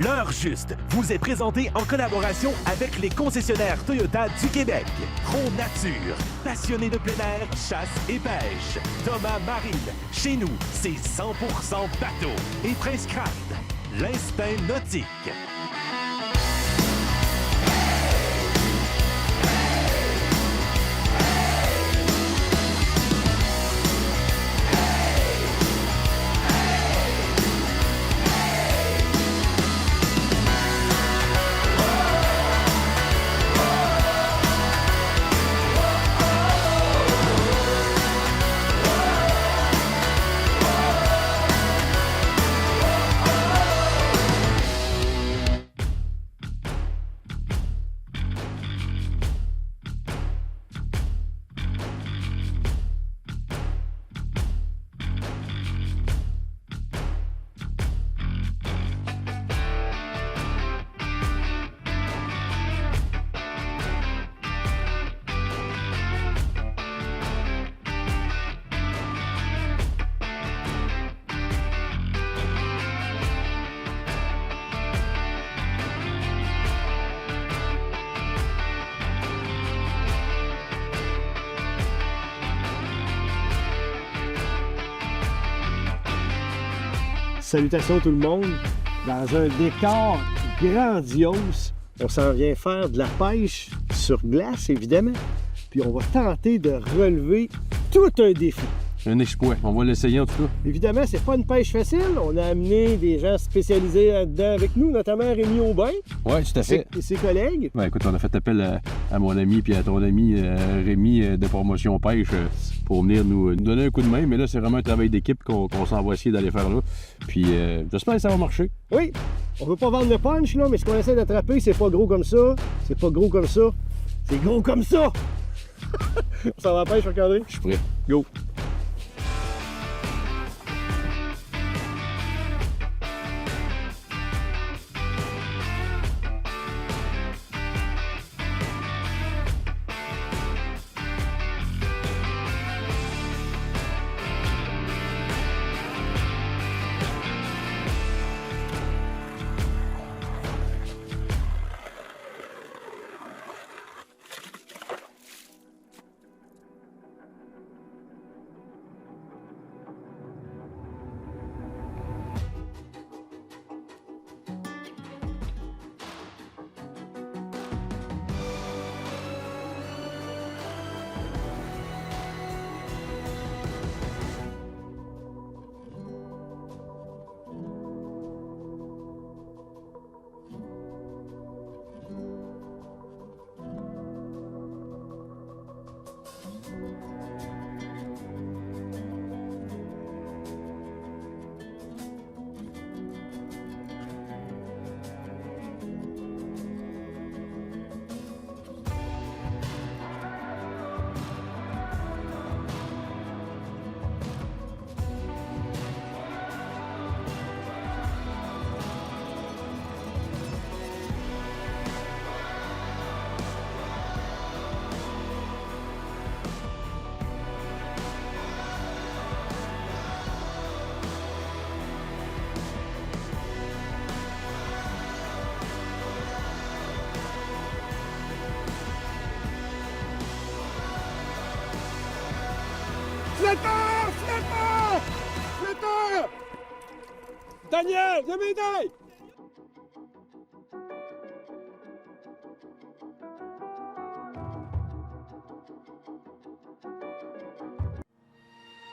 L'heure juste vous est présentée en collaboration avec les concessionnaires Toyota du Québec. Pro Nature, passionné de plein air, chasse et pêche. Thomas Marine, chez nous, c'est 100% bateau. Et Prince Craft, l'instinct nautique. Salutations tout le monde, dans un décor grandiose. On s'en vient faire de la pêche sur glace, évidemment. Puis on va tenter de relever tout un défi. Un exploit. On va l'essayer en tout cas. Évidemment, c'est pas une pêche facile. On a amené des gens spécialisés là-dedans avec nous, notamment Rémi Aubin. Oui, tout à fait. Et ses collègues. Ben, écoute, on a fait appel à mon ami puis à ton ami Rémi de Promotion Pêche pour venir nous donner un coup de main. Mais là, c'est vraiment un travail d'équipe qu'on s'en va essayer d'aller faire là. Puis j'espère que ça va marcher. Oui, on veut pas vendre le punch, là, mais ce qu'on essaie d'attraper, c'est pas gros comme ça. C'est pas gros comme ça. C'est gros comme ça. On s'en va à la pêche, Marc-André? Je suis prêt. Go! Flotteur! Flotteur! Flotteur! Daniel, viens m'aider!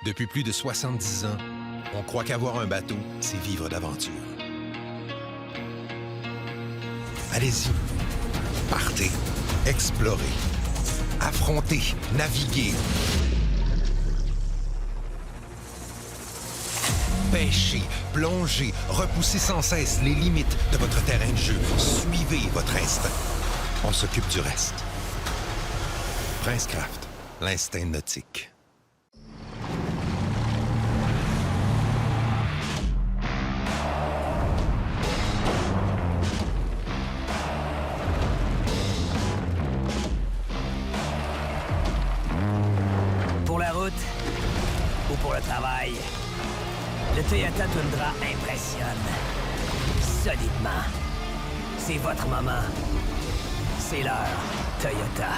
Depuis plus de 70 ans, on croit qu'avoir un bateau, c'est vivre d'aventure. Allez-y, partez, explorez, affrontez, naviguez. Pêchez, plongez, repoussez sans cesse les limites de votre terrain de jeu. Suivez votre instinct. On s'occupe du reste. Prince Craft, l'instinct nautique. Pour la route ou pour le travail, le Toyota Tundra impressionne solidement. maman. C'est votre maman. C'est l'heure, Toyota.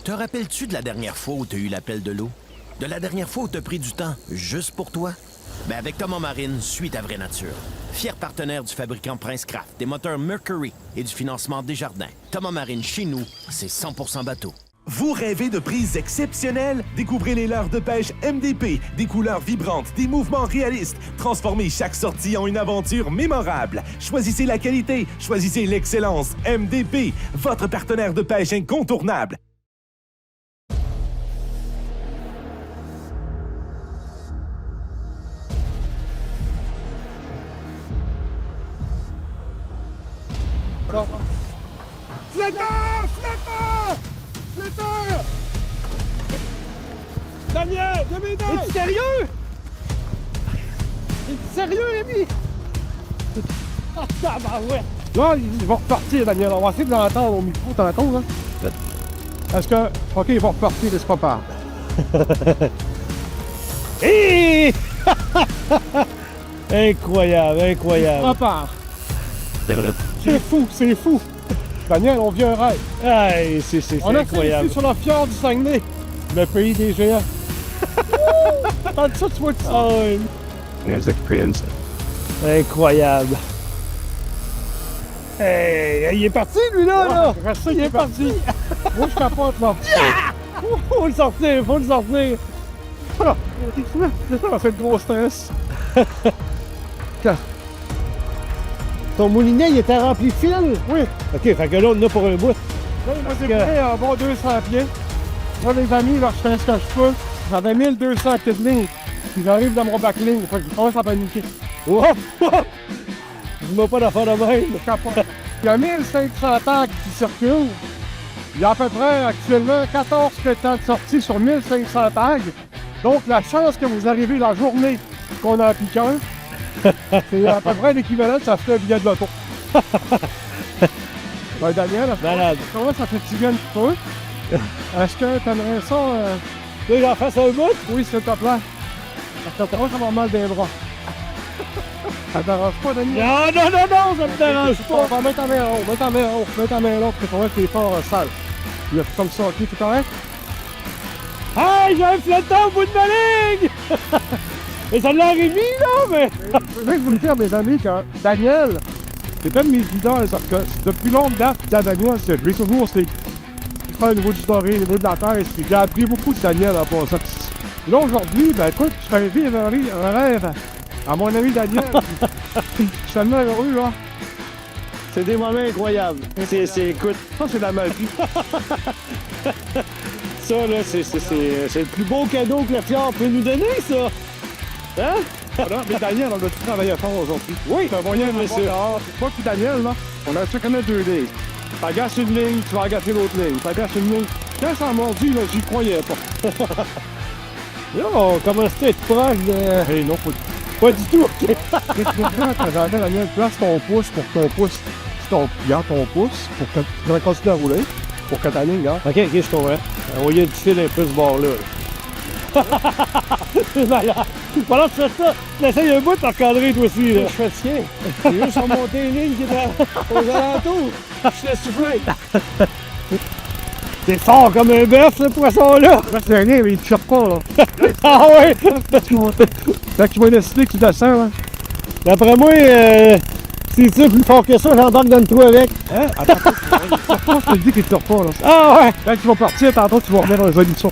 Te rappelles-tu de la dernière fois où tu as eu l'appel de l'eau? De la dernière fois où tu as pris du temps juste pour toi? Ben avec Thomas Marine, suis ta vraie nature. Fier partenaire du fabricant Princecraft, des moteurs Mercury et du financement Desjardins. Thomas Marine, chez nous, c'est 100% bateau. Vous rêvez de prises exceptionnelles? Découvrez les leurres de pêche MDP, des couleurs vibrantes, des mouvements réalistes. Transformez chaque sortie en une aventure mémorable. Choisissez la qualité, choisissez l'excellence. MDP, votre partenaire de pêche incontournable. Fletteur! Fletteur! Fletteur! Daniel, viens m'aider! Es-tu sérieux? Es-tu sérieux, Rémi? Ah, tabarouette! Là, ils vont repartir, Daniel. On va essayer de l'entendre au micro tantôt, là. Est-ce que... OK, ils vont repartir, laisse pas part. Hé! Incroyable, incroyable. Pas part. C'est fou, c'est fou. Daniel, on vit un rêve. Hey, c'est incroyable. On a sur la fjord du Saguenay, le pays des géants. Tant ça, tu vois ça. Incroyable. Hey, il est parti, lui, là. Il est parti. Moi, je capote, là. Faut le sortir, faut le sortir. Ça fait de gros stress. Ton moulinet, il était rempli de fil? Oui. OK, fait que là, on en a pour un bout. Là, moi, c'est prêt à bon 200 pieds. Là, les amis, là, je fais ce que je peux. J'avais 1200 petites lignes. Puis j'arrive dans mon backling. Fait que je commence à paniquer. Oh! Dis-moi pas d'affaire de même. Il y a 1500 tags qui circulent. Il y a à peu près actuellement 14 temps de sortie sur 1500 tags. Donc, la chance que vous arrivez la journée qu'on a appliqué un, c'est à peu près l'équivalent de ça fait un billet de l'auto. Ben, Daniel, comment ça fatiguer un petit peu? Est-ce que t'aimerais ça? Que j'en fasse un bout? Oui, s'il te plaît. Parce que moi, ça va mal des bras. Ça te dérange pas, Daniel? Non, ça me dérange pas. On va mettre ta main en haut, mets ta main en haut, mets ta main là, parce que ton tes forts sale. Il y a comme ça, ok, c'est correct? Hey, j'ai un flottant au bout de ma ligne! Et ça l'a remis, là, mais... Je vais vous le dire, mes amis, que Daniel, c'est un de mes leaders, parce que depuis longue date, Daniel, c'est lui, toujours, c'est... Je fais au niveau du storé, au niveau de la terre, j'ai appris beaucoup de Daniel en passant. Là, aujourd'hui, ben écoute, je fais vivre un rêve à mon ami Daniel. Je suis tellement heureux, là. C'est des moments incroyables. Écoute, ça, c'est de la magie. Ça, là, c'est le plus beau cadeau que la Fjord peut nous donner, ça. Hein? Alors, mais Daniel, on a tout travaillé fort aujourd'hui. Oui, c'est un moyen de laisser. C'est pas que Daniel, là, on a chacun deux lignes. T'agaces une ligne, tu vas agacer l'autre ligne. T'agaces une ligne. Quand ça m'a dit, là, j'y croyais pas. Là, on commençait à être proche de... Hey, non, pas du tout. Qu'est-ce que tu veux faire, Daniel? Place ton pouce pour que ton pouce... Garde ton pouce pour que tu vas continuer à rouler. Pour que ta ligne, regarde. OK, je comprends. Envoyer du fil un peu ce bord-là. C'est malade. Pendant que tu fais ça, tu essayes un bout de t'encadrer toi aussi. Là. Je fais le sien. J'ai juste remonté une ligne qui est aux alentours. Je te laisse souffler. C'est fort comme un bœuf, ce poisson-là. C'est rien, mais il ne tire pas, là. Ah ouais? Quand tu vas décider que tu descends, là. D'après moi, c'est ça plus fort que ça, j'embarque dans le trou avec. Hein? Attends, je te dis qu'il ne tire pas, là. Ah ouais? Quand tu vas partir, tantôt, tu vas revenir dans les auditions.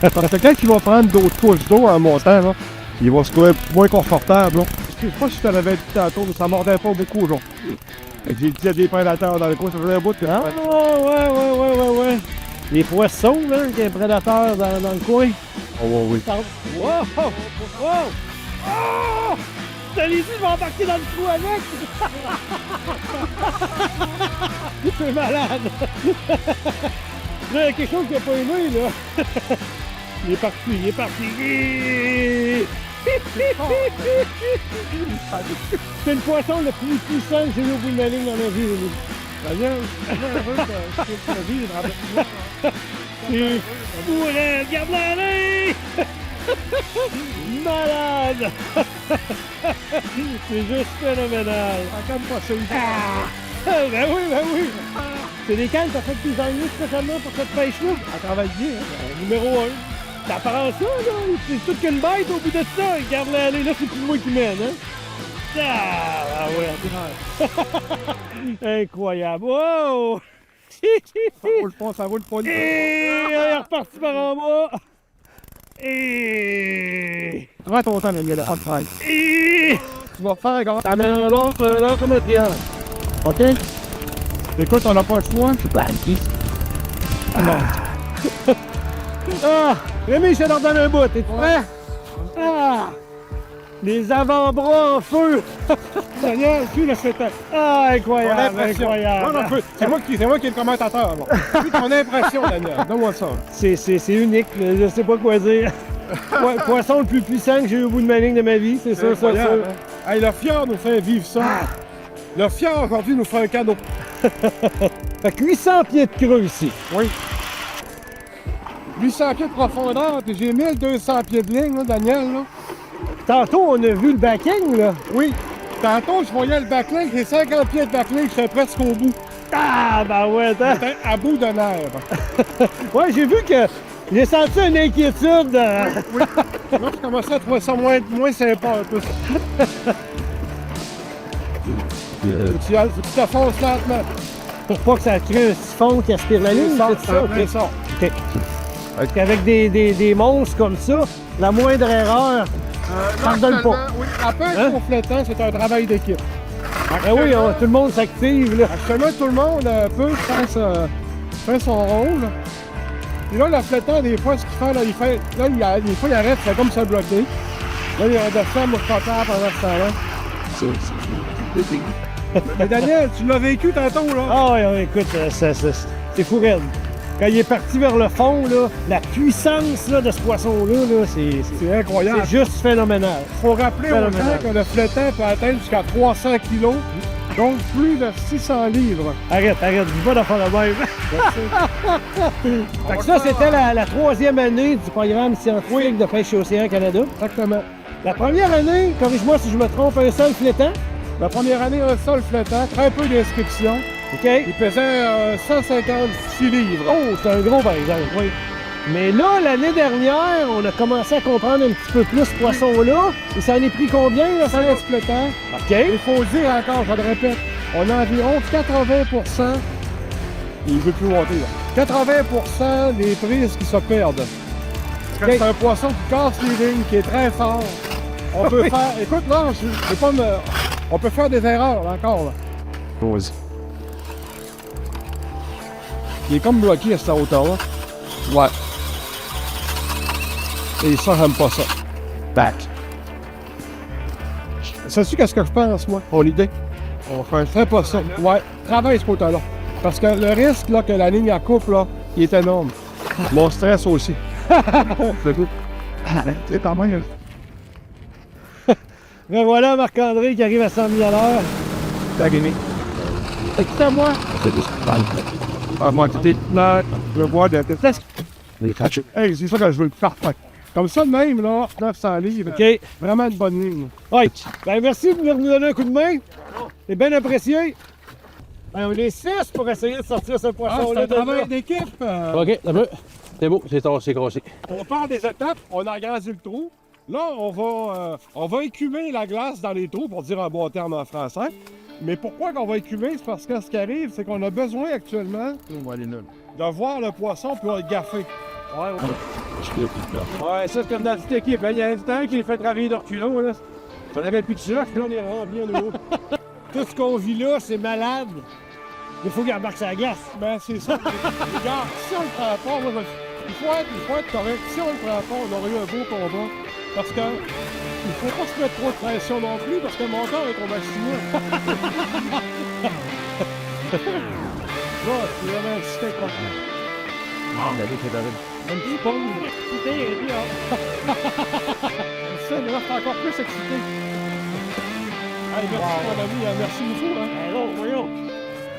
Parce que quand il va prendre d'autres couches d'eau en montant, là, il va se trouver moins confortable. Là. Je sais pas si je te l'avais dit tantôt, mais ça mordait pas beaucoup aujourd'hui. J'ai dit à des prédateurs dans le coin, ça faisait un bout de... Ah ouais. Les poissons, là, qui est prédateurs dans le coin. Oh oui. Wow! Oh! Je te l'ai dit, je vais embarquer dans le trou avec! C'est malade! Là, il y a quelque chose qui n'a pas aimé, là. Il est parti. C'est le poisson le plus puissant que j'ai eu au bout de la ligne dans ma vie, lui. Daniel, je suis heureux que tu aies vivre avec moi. C'est fou, là, regarde-la aller! Malade! C'est juste phénoménal. Comme pas ça. Ben oui! C'est des cannes que t'as fait tes ennuis spécialement pour cette pêche-là. Elle travaille bien. Hein? Numéro 1. T'apprends ça, là? C'est tout qu'une bête au bout de ça. Regarde-la aller, là, c'est plus moi qui mène, hein? Ah ouais. Incroyable. Wow! Ça roule pas. Et on est reparti par en bas. Et... Prends ton temps, Daniel, on travaille. Et... Tu vas faire grand. T'amènes l'autre métier. OK? Écoute, on n'a pas le choix. C'est pas qui? Ah! Rémi, je leur donne un bout. T'es prêt? Ah! Les avant-bras en feu! Daniel, tu le fais. Ah, incroyable, incroyable. Non, c'est moi qui est le commentateur. Bon. C'est ton impression, Daniel. Donne-moi ça. C'est unique, là. Je sais pas quoi dire. Poisson le plus puissant que j'ai eu au bout de ma ligne de ma vie, c'est ça, ça. Hein? Hey, le fjord nous fait vivre ça. Le fjord, aujourd'hui, nous fait un cadeau. Fait que 800 pieds de creux ici. Oui. 800 pieds de profondeur, puis j'ai 1200 pieds de ligne, là, Daniel. Là. Tantôt, on a vu le backing, là. Oui. Tantôt, je voyais le backlink, j'ai 50 pieds de backlink, j'étais presque au bout. Ah, ben ouais, attends. J'étais à bout de nerfs. Ouais, j'ai vu que j'ai senti une inquiétude. Oui. Là, je commençais à trouver ça moins sympa un peu. Tu te fonces lentement. Pour pas que ça crée un siphon qui aspire la ligne, c'est ça? C'est ça. OK. Avec des monstres comme ça, la moindre erreur, ça ne donne pas. Oui, après, complètement, c'est un travail d'équipe. Ben oui, tout le monde s'active, là. Actuellement, tout le monde peut faire son rôle. Et là, le flottant, des fois, ce qu'il fait, des fois, il arrête, c'est comme ça bloqué. Là, il redescend, moi, je suis pas pendant ce temps-là. Mais Daniel, tu l'as vécu tantôt, là. Ah oui, écoute, c'est fou raide. Quand il est parti vers le fond, là, la puissance là, de ce poisson-là, là, c'est incroyable. C'est juste phénoménal. Il faut rappeler aux gens que le flottant peut atteindre jusqu'à 300 kg, donc plus de 600 livres. Arrête, dis pas d'en faire le même. Fait que ça, c'était la troisième année du programme scientifique de pêche Océan Canada. Exactement. La première année, corrige-moi si je me trompe, un seul flottant. La première année, un seul flottant, très peu d'inscriptions. OK. Il pesait 156 livres. Oh, c'est un gros, par exemple. Oui. Mais là, l'année dernière, on a commencé à comprendre un petit peu plus ce poisson-là. Et ça en est pris combien, là? 16 flottants. OK. Il faut le dire encore, je le répète, on a environ 80%, il ne veut plus monter, là. 80% des prises qui se perdent. Parce que c'est un poisson qui casse les lignes, qui est très fort. On peut faire... Écoute, là, je pas me... On peut faire des erreurs, là, encore, là. Vas-y. Il est comme bloqué à cette hauteur-là. Ouais. Et ça, j'aime pas ça. Back. Sais-tu qu'est-ce que je pense, moi? Mon idée? On ferait pas ça. Ouais, travaille ce côté-là. Parce que le risque là, que la ligne à coupe, là, il est énorme. Mon stress aussi. C'est quand même. Ben voilà Marc-André qui arrive à 100 000 à l'heure. T'as gagné. C'est à moi. Ah, moi, tu là, je vois de test. Hey, c'est ça que je veux le faire. Comme ça, de même, là, 900 livres. OK. Vraiment une bonne ligne. Oui. Ben merci de venir nous donner un coup de main. C'est bien apprécié. Ben, on est 6 pour essayer de sortir ce poisson-là. C'est un travail d'équipe. OK, un peu. C'est beau, c'est crossé. On part des étapes, on a agrandi le trou. Là, on va écumer la glace dans les trous, pour dire un bon terme en français. Mais pourquoi qu'on va écumer? C'est parce que ce qui arrive, c'est qu'on a besoin actuellement de voir le poisson pour le gaffer. Ouais, ça, c'est comme dans cette équipe. Il y a un temps qui fait travailler de reculons. Là. On avait plus de ça, puis là, on est rempli à nouveau. Tout ce qu'on vit là, c'est malade. Il faut qu'il embarque sa glace. Ben, c'est ça. Regarde, si on le prend pas, moi, il faut être correct. Si on le prend pas, on aurait eu un beau combat. Parce que il faut pas se mettre trop de pression non plus, parce que mon corps est tombé à 6 mois. Là, c'est vraiment excité, quoi. Un petit peu excité, et puis, ça, mais là, je suis encore plus excité. Hey, merci, mon ami, merci beaucoup, hein. Alors, voyons.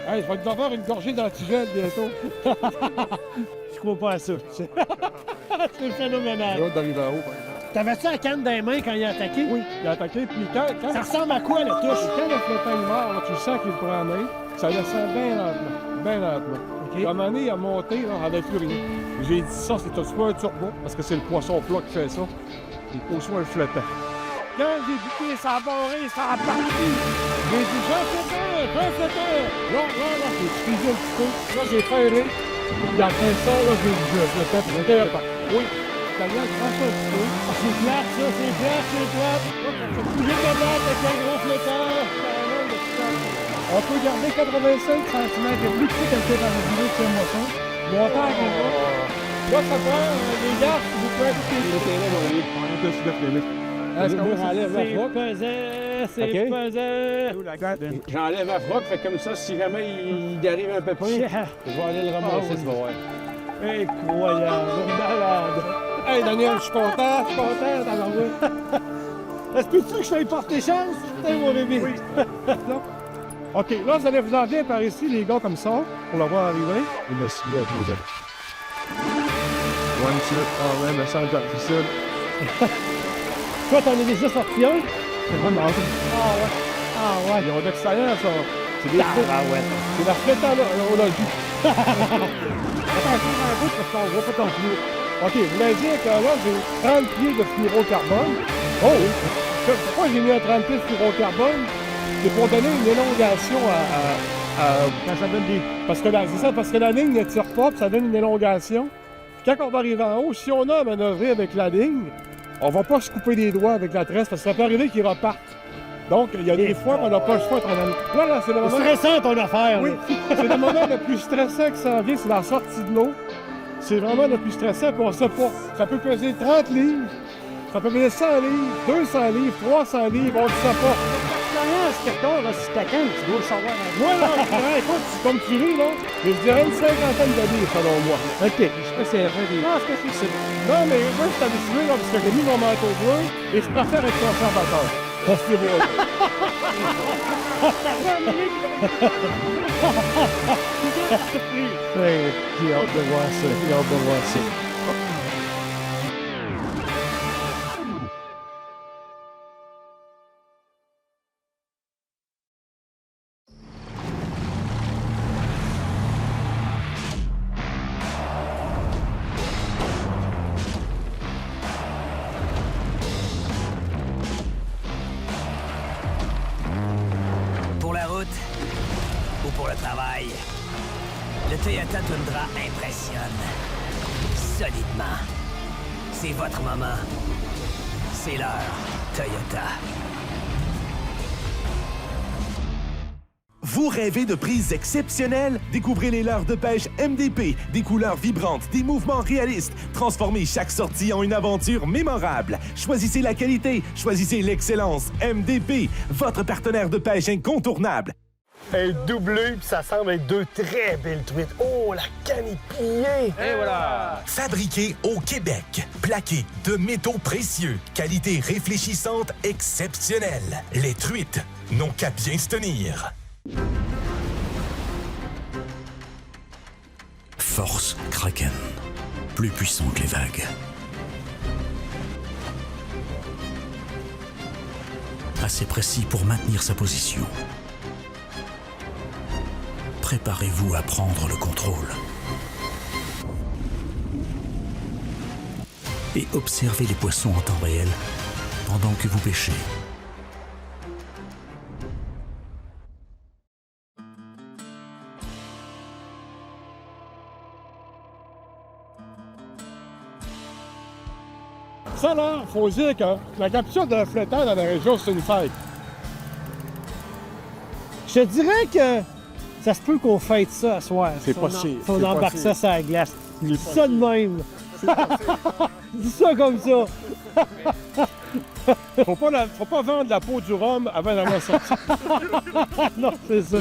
Hey, je vais te devoir une gorgée d'antigel bientôt. Je crois pas à ça. C'est phénoménal. J'ai hâte d'arriver en haut, par exemple. T'avais-tu la canne dans les mains quand il a attaqué? Oui, il a attaqué, puis quand Ça ressemble à quoi, la touche? le flottant est mort, là, tu sens qu'il le prend en main, ça descend bien lentement, bien lentement. OK. Puis à un moment donné, il a monté, là, il n'avait plus rien. J'ai dit ça, c'est soit un turbo, parce que c'est le poisson plat qui fait ça, ou soit un flottant. Quand j'ai buté, ça a barré, ça a parti. J'ai dit, Jean flottant! Là, j'ai frisé un petit peu. Là, j'ai ferré. Puis après ça, là, j'ai dit, je flottais, puis j'étais oui, ça vient de prendre un petit peu. C'est plate, ça, c'est plate, c'est plate. J'ai de plate avec un gros flotteur. On peut garder 85 cm et plus petit qu'un peu dans le vidéo de ce moisson. Montant comme ça. Là, ça fait les gars, si vous pouvez écouter. On est dessus de filmer. Est-ce qu'on enlève la froc? C'est pesant. J'enlève la froc, fait comme ça, si jamais il arrive un pépin, je vais aller le ramasser, tu vas voir. Incroyable, malade. Hey Daniel, je suis content, t'as enlevé. Est-ce que tu veux que je t'aille porter chance? Putain, mon bébé. Oui. Non. OK, là, vous allez vous en venir par ici, les gars, comme ça, pour le voir arriver. Il me suit à tout. One shot, ah ouais, me semble difficile. Toi, t'en es déjà sorti un? C'est vraiment hâte. Ah ouais. Ils ont d'expérience, ça. C'est des Ah ouais. C'est la flette à l'ologie. Attention à la route parce qu'on voit pas ton flou. OK, vous voulez dire que là, j'ai 30 pieds de fluorocarbone. Oh oui. Pourquoi j'ai mis un 30 pieds de fluorocarbone? C'est pour donner une élongation Quand ça donne des... Parce que c'est ça, parce que la ligne ne tire pas, puis ça donne une élongation. Puis quand on va arriver en haut, si on a à manœuvrer avec la ligne, on va pas se couper les doigts avec la tresse, parce que ça peut arriver qu'ils repartent. Donc, il y a des fois qu'on n'a pas le choix de prendre un... Là, c'est le moment... C'est stressant, ton affaire. Oui, c'est le moment le plus stressant qui s'en vient, c'est la sortie de l'eau. C'est vraiment le plus stressant, puis on sait pas. Ça peut peser 30 livres, ça peut peser 100 livres, 200 livres, 300 livres, on ne sait pas. L'expérience, quelqu'un, là, si tu t'attends, tu dois le savoir. Moi, là, je dirais, écoute, comme tu ris, là, je dirais une cinquantaine de livres, selon moi. OK. Je sais pas si c'est vrai des... Non, c'est... Non, mais moi, je suis habitué, là, parce que j'ai mis mon manteau bleu, et je préfère être conservateur. Parce que bon. J'ai hâte de voir ça. J'ai hâte de voir ça. Pour la route ou pour le travail, le Toyota Tundra impressionne solidement. C'est votre moment. C'est l'heure, Toyota. Vous rêvez de prises exceptionnelles? Découvrez les leurres de pêche MDP, des couleurs vibrantes, des mouvements réalistes. Transformez chaque sortie en une aventure mémorable. Choisissez la qualité, choisissez l'excellence. MDP, votre partenaire de pêche incontournable. Un doublé, puis ça semble être deux très belles truites. Oh, la canne est pliée! Et voilà! Fabriqué au Québec, plaqué de métaux précieux, qualité réfléchissante exceptionnelle. Les truites n'ont qu'à bien se tenir. Force Kraken. Plus puissant que les vagues. Assez précis pour maintenir sa position. Préparez-vous à prendre le contrôle. Et observez les poissons en temps réel pendant que vous pêchez. Ça, là, faut dire que la capture d'un flottant dans la région, c'est une fête. Je te dirais que ça se peut qu'on fête ça à soir. C'est possible, Faut c'est embarquer possible. ça sur la glace. C'est Dis ça de même. Dis ça comme ça. Faut pas vendre la peau du rhum avant d'avoir sorti. Non, c'est ça.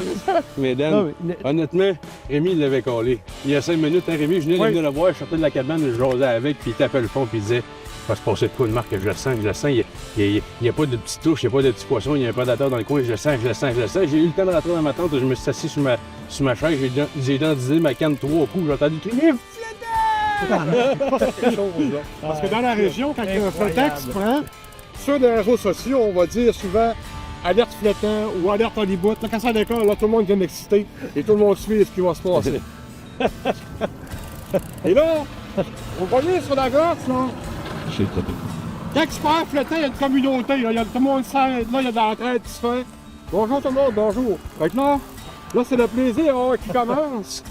Mais Dan, Non, mais- honnêtement, Rémi, il l'avait collé. Il y a 5 minutes, hein, Rémi, je venais de venir le voir, je sortais de la cabane, je jasais avec, puis il tapait le fond, puis il disait « Va se passer de quoi de marque, je le sens, il n'y a pas de petites touches, il n'y a pas de petits poissons, il y a un prédateur dans le coin, je le sens. J'ai eu le temps de rentrer dans ma tente, je me suis assis sur ma chaise, j'ai identifié ma canne 3 coups, j'ai entendu crier « Flottant! » quelque chose, là. Parce que dans la région, quand il y a un flottant qui se prend, sur les réseaux sociaux, on va dire souvent alerte flottant ou alerte Hollywood. Là, quand c'est à l'école, là, tout le monde vient d'exciter et tout le monde suit ce qui va se passer. Et là, vous voyez sur la glace, là, quand il se prend flottant, il y a une communauté. Là, tout le monde s'aide, là, il y a de l'entraide qui se fait. Bonjour tout le monde, bonjour. Fait que là c'est le plaisir qui commence.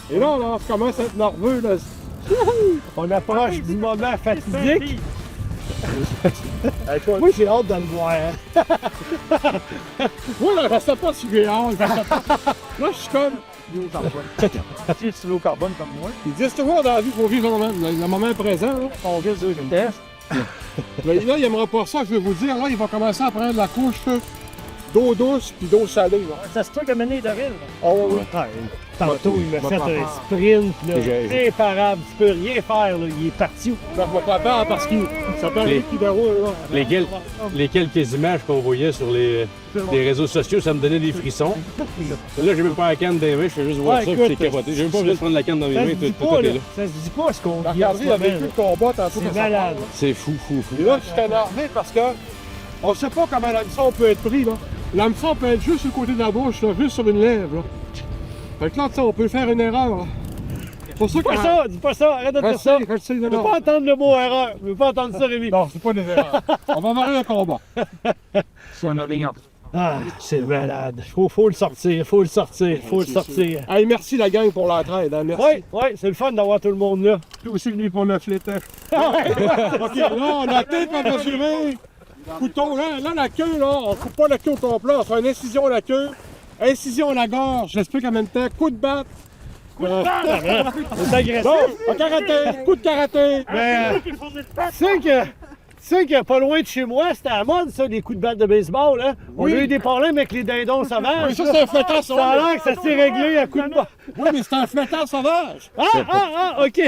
Et là, on commence à être nerveux. Là. On approche du moment fatidique. Moi, j'ai hâte de le voir. Moi, là, je sais pas si j'ai hâte. Là, je suis comme... Tu es sous l'eau carbone comme moi. Ils disent toujours dans la vie qu'il faut vivre le moment présent. Là. On vise deux vitesses. Mais là, il n'aimera pas ça, je vais vous dire. Là, il va commencer à prendre la couche d'eau douce puis d'eau salée. Là. Ça se peut comme une de ville. Oh, oui. Tantôt, il m'a fait un sprint, là, imparable. Tu peux rien faire, là. Il est parti. Là, je me prépare parce que ça peut aller qui déroule. Là. Les quelques images qu'on voyait sur les réseaux sociaux, ça me donnait des frissons. Là, j'ai même pas la canne dans les mains, je fais juste voir ça, puis c'est capoté. J'ai même pas besoin de prendre la canne dans mes mains, tout est là. Ça se dit pas ce qu'on dit. Regardez, il a vécu le combat tantôt. C'est malade. C'est fou. Et là, je suis énervé parce que on sait pas comment l'hameçon peut être pris, là. L'hameçon peut être juste sur le côté de la bouche, là, juste sur une lèvre, là. Fait que là, on peut faire une erreur, là. C'est pour ça que... Dis pas ça, arrête de dire ça. Je Je veux pas entendre le mot erreur. Je veux pas entendre ça, Rémi. Non, c'est pas des erreurs. On va voir le combat. Ah, c'est malade. Faut le sortir, faut le sortir. Hey, merci la gang pour l'entraide, hein, merci. Oui, c'est le fun d'avoir tout le monde là. Je suis aussi venu pour le flétage. OK, là, on a tête à mesurer. Couteau, là, la queue, là, on coupe pas la queue au complet, on fait une incision à la queue, incision à la gorge, j'explique en même temps, coup de batte. C'est agressif. Bon, karaté, coup de karaté. Mais, tu sais que pas loin de chez moi, c'était à la mode, ça, des coups de batte de baseball, hein? On a eu des problèmes avec les dindons sauvages. Oui, ça, c'est un flottant Ça a l'air que ça s'est réglé à coups de batte. Oui, mais c'est un flottant sauvage. OK.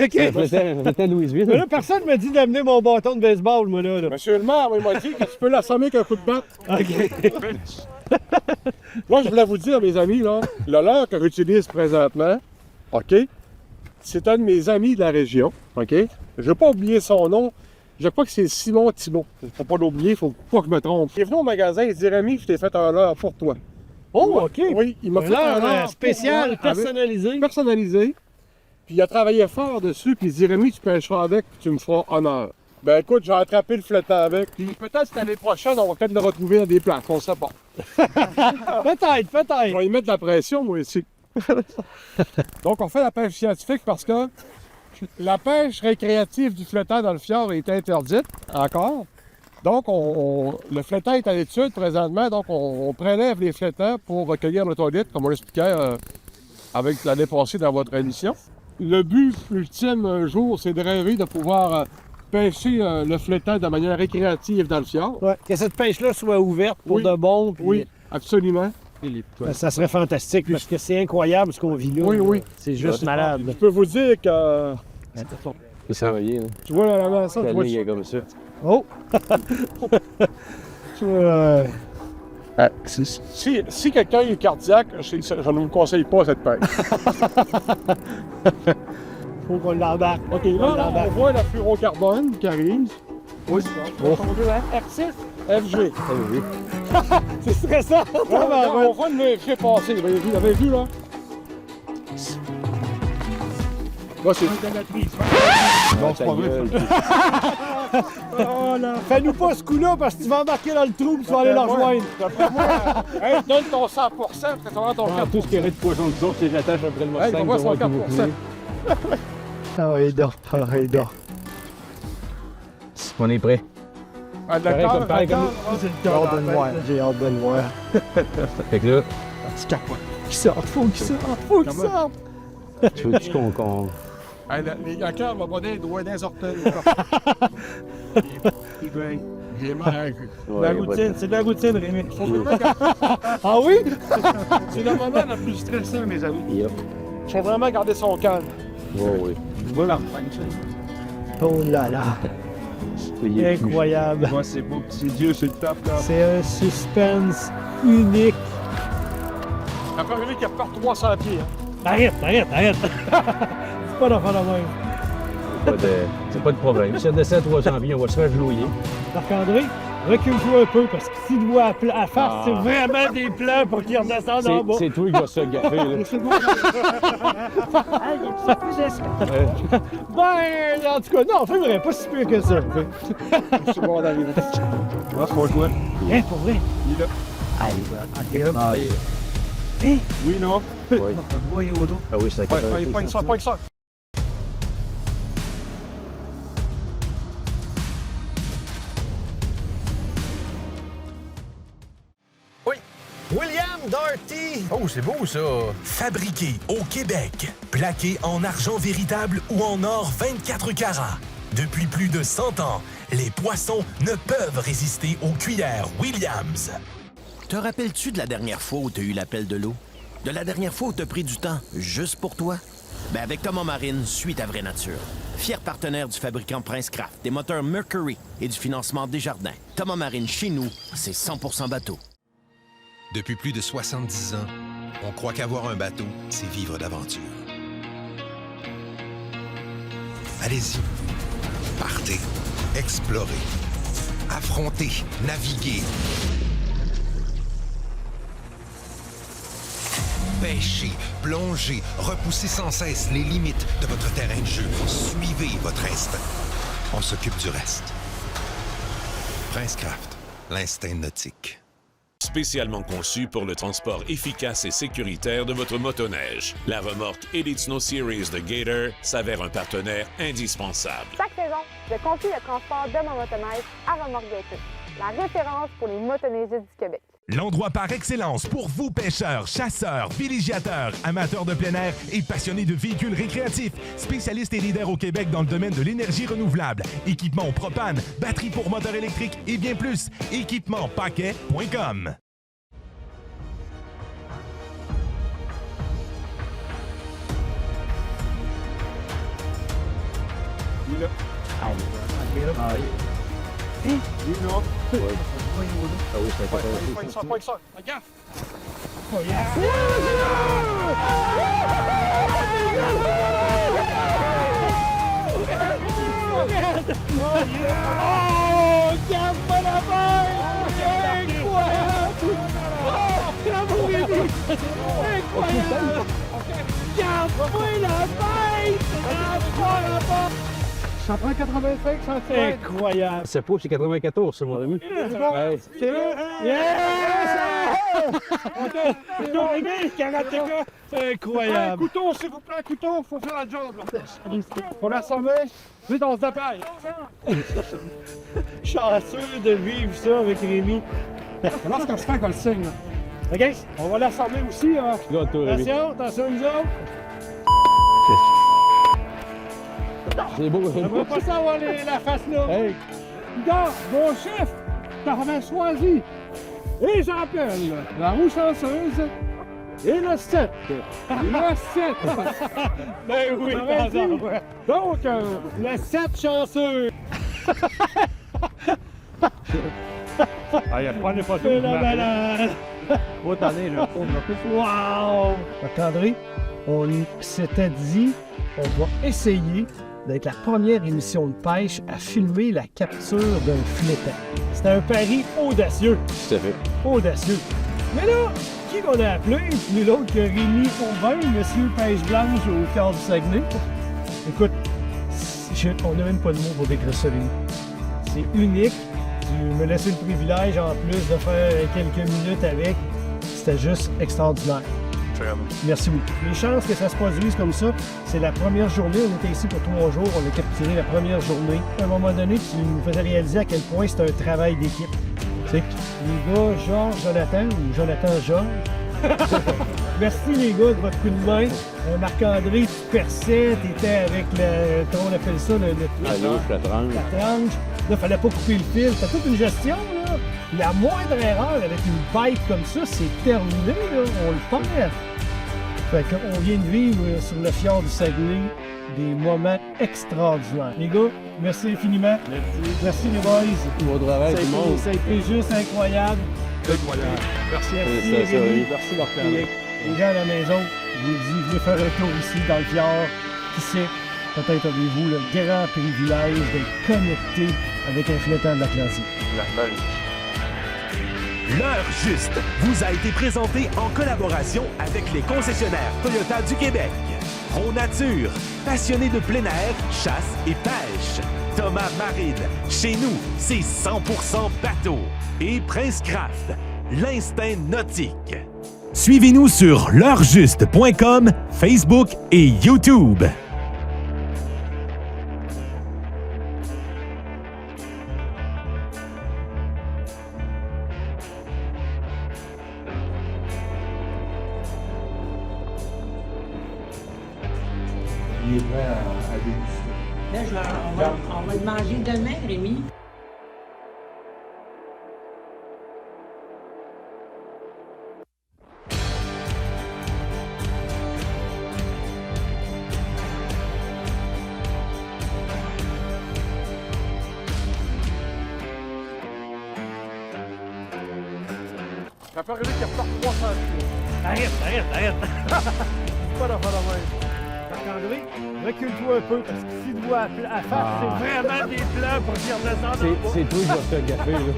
Mais là, personne m'a dit d'amener mon bâton de baseball, moi, là. Monsieur le maire, il m'a dit que tu peux l'assommer qu'un coup de batte. OK. Moi, je voulais vous dire, mes amis, là, le leurre que j'utilise présentement, OK, c'est un de mes amis de la région, OK? Je vais pas oublier son nom. Je crois que c'est Simon Thibault. Faut pas l'oublier, faut pas que je me trompe. Il est venu au magasin, il dit Rémi, je t'ai fait un leurre pour toi. Oh, OK. Oui, il m'a fait un leurre spécial, pour moi, personnalisé. personnalisé. Puis il a travaillé fort dessus, puis il dit Rémi, tu pêcheras avec, puis tu me feras honneur. Ben écoute, j'ai attrapé le flottant avec. Puis peut-être que l'année prochaine, on va peut-être le retrouver dans des places, on sait pas. Peut-être. Je vais y mettre de la pression, moi, ici. Donc, on fait la pêche scientifique parce que la pêche récréative du flottant dans le fjord est interdite encore. Donc, le flottant est à l'étude présentement, donc on prélève les flottants pour recueillir l'otolite, comme on l'expliquait avec l'année passée dans votre émission. Le but ultime un jour, c'est de rêver de pouvoir pêcher le flottant de manière récréative dans le fjord. Ouais, que cette pêche-là soit ouverte pour Oui. de bon. Puis, Oui, absolument. ça serait fantastique parce que c'est incroyable ce qu'on vit là. Oui. C'est juste malade. Je peux vous dire que... C'est travaillé, là. Tu vois là, ça, La tu vois, ligne est comme ça. Oh! si quelqu'un est cardiaque, je ne vous conseille pas cette pêche. Faut qu'on l'embarque. OK, là, on voit la fluorocarbone qui arrive. Oui, R6, FG. C'est stressant! On voit le VFG passer. Vous l'avez vu, là? Là, c'est... Non, c'est pas vrai. Oh là! Fais-nous pas ce coup-là parce que tu vas embarquer dans le trou et tu vas aller le rejoindre. Hey, donne ton 100%, parce que tu vas avoir ton 4%. Tout ce qui est de poisson de zone, c'est j'attache après le Hey, Mustang. on voit son 4%. Ah oui, dort. On est prêt. Ah, d'accord, pareil comme d'accord. J'ai hâte de le voir. J'ai hâte de le voir. Fait que là, Tu capotes. Faut qu'il sorte. tu veux-tu qu'on... Hey, le cœur va pas être droit dans les orteils. Il est mal. C'est de la routine, Rémi. Faut que je Ah oui? C'est le moment le plus stressant, mes amis. Yep. Il faut vraiment garder son calme. Oui. Voilà. Oh là là. Incroyable. Moi, c'est beau, c'est Dieu, c'est le top, là. C'est un suspense unique. La première qui a part 300 pieds. Hein. Arrête. C'est pas d'enfant de même. C'est pas de problème. Si on descend à 300 pieds, on va se faire gelouiller. Marc-André, recule-toi un peu parce que si tu vois à face, c'est vraiment des plans pour qu'ils redescendent en bas. C'est toi qui vas se gaffer, là. Ben, en tout cas, non, c'est vrai, pas si pire que ça. Je suis bon d'arriver. Ah, c'est pour toi. Hein, pour vrai? Il est là. Allez, Oui, non? Oui. Ah oui, c'est Ouais, pointe ça. William Darty! Oh, c'est beau, ça! Fabriqué au Québec, plaqué en argent véritable ou en or 24 carats. Depuis plus de 100 ans, les poissons ne peuvent résister aux cuillères Williams. Te rappelles-tu de la dernière fois où tu as eu l'appel de l'eau? De la dernière fois où tu as pris du temps juste pour toi? Ben avec Thomas Marine, suis ta vraie nature. Fier partenaire du fabricant Prince Craft, des moteurs Mercury et du financement Desjardins. Thomas Marine, chez nous, c'est 100% bateau. Depuis plus de 70 ans, on croit qu'avoir un bateau, c'est vivre d'aventure. Allez-y. Partez. Explorez. Affrontez. Naviguez. Pêchez, plongez, repoussez sans cesse les limites de votre terrain de jeu. Suivez votre instinct. On s'occupe du reste. Prince Craft, l'instinct nautique. Spécialement conçu pour le transport efficace et sécuritaire de votre motoneige, la remorque Elite Snow Series de Gator s'avère un partenaire indispensable. Chaque saison, je confie le transport de mon motoneige à Remorque Gator, la référence pour les motoneigistes du Québec. L'endroit par excellence pour vous pêcheurs, chasseurs, villégiateurs, amateurs de plein air et passionnés de véhicules récréatifs. Spécialiste et leader au Québec dans le domaine de l'énergie renouvelable. Équipement au propane, batterie pour moteur électrique et bien plus. Équipement-paquet.com. Il est là. Oui, non? Ah oui, c'est Pointe ça. Regarde. Oh, garde-moi la main! Incroyable! Oh, bravo, Rémi! Incroyable! Garde-moi la main! Incroyable! Ça prend 85 cm. Incroyable! C'est pas, c'est 94, c'est mon ami. Ouais. C'est là? Yeah! C'est ton Rémi, karatéka! C'est Un incroyable! couteau, s'il vous plaît, un couteau. Faut faire la job, là. Faut l'assommer. Vite, on se dépaille. Chanceux de vivre ça avec Rémi. Comment est-ce qu'on se fait qu'on le signe, là? OK, on va l'assembler aussi. Hein. Là, toi, Rémi. Attention, nous autres. C'est beau. On va pas ça avoir la face là. Hey, Gars, mon chef, t'avais choisi. Et j'appelle la roue chanceuse et le 7. Le 7. Ben oui, T'aurais dit. Donc, le 7 chanceux. il a pas les photos. C'est la malade. autre année, là. Wow! Marc-André, on s'était dit, on va essayer d'être la première émission de pêche à filmer la capture d'un flétan. C'était un pari audacieux. Tout à fait. Audacieux. Mais là, qui qu'on a appelé? Nul autre que Rémi Aubin, monsieur pêche blanche au cœur du Saguenay. Écoute, on n'a même pas de mots pour décrire ça, Rémi. C'est unique. Tu me laissais le privilège, en plus, de faire quelques minutes avec. C'était juste extraordinaire. Merci beaucoup. Les chances que ça se produise comme ça, c'est la première journée. On était ici pour 3 jours. On a capturé la première journée. À un moment donné, tu nous faisais réaliser à quel point c'est un travail d'équipe. Tu sais, les gars, Georges, Jonathan, ou Jonathan-Georges. Merci les gars de votre coup de main. Marc-André, tu perçais, tu étais avec le. Comment on appelle ça? La louche, la tranche. La tranche. Là, il fallait pas couper le fil. C'était toute une gestion, là. La moindre erreur avec une bête comme ça, c'est terminé, là. On le perd. Fait qu'on vient de vivre sur le fjord du Saguenay des moments extraordinaires. Les gars, merci infiniment. Merci. Merci les boys. Bon travail, tout le monde. Ça a été juste incroyable. Incroyable. Merci à Ça, Rémi. merci, Marc-André. Les gens à la maison, je vous dis, venez faire un tour ici dans le fjord. Qui sait, peut-être avez-vous le grand privilège d'être connecté avec un flottant de la classique. L'heure juste vous a été présentée en collaboration avec les concessionnaires Toyota du Québec. Pro Nature, passionné de plein air, chasse et pêche. Thomas Marine, chez nous, c'est 100% bateau. Et Prince Craft, l'instinct nautique. Suivez-nous sur l'heurejuste.com, Facebook et YouTube. Il est prêt à déguster. Là, on va le manger demain, Rémi. Ça peut arriver qu'il reparte 300 kilos. Arrête! Pas d'affaire de même. Marc-André, recule-toi un peu parce que s'il doit à face, c'est vraiment des plans pour dire le sang. C'est toi qui vas te gaffer, là.